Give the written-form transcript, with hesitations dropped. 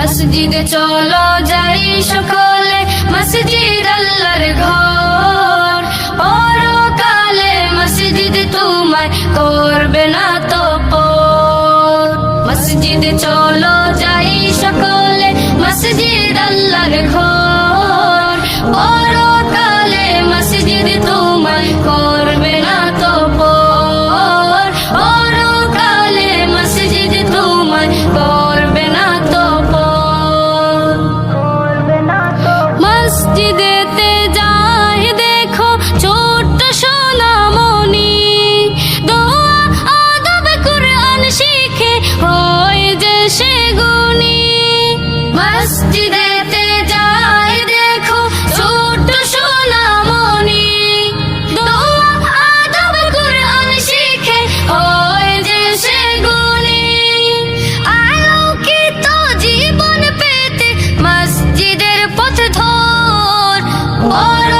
মসজিদে চলো যাই সকলে, মসজিদ আল্লাহর ঘর। পরকালে মসজিদ তোমায় করবে না তো পর। মসজিদে চলো যাই সকলে, মসজিদ আল্লাহর ঘর। পরকালে মসজিদ তোমায় করবে না তো পর। পরকালে মসজিদ তোমায় করবে না তো পর। মসজিদেতে যাই দেখো ছোট্ট সোনামণি, দোয়া আদব কুরআন শিখে হয় যে সে গুণী। মসজিদেতে যাই দেখো ছোট্ট সোনামণি, দোয়া আদব কুরআন শিখে হয় যে সে গুণী। আলোকিত জীবন পেতে মসজিদের পথ ধর। বড়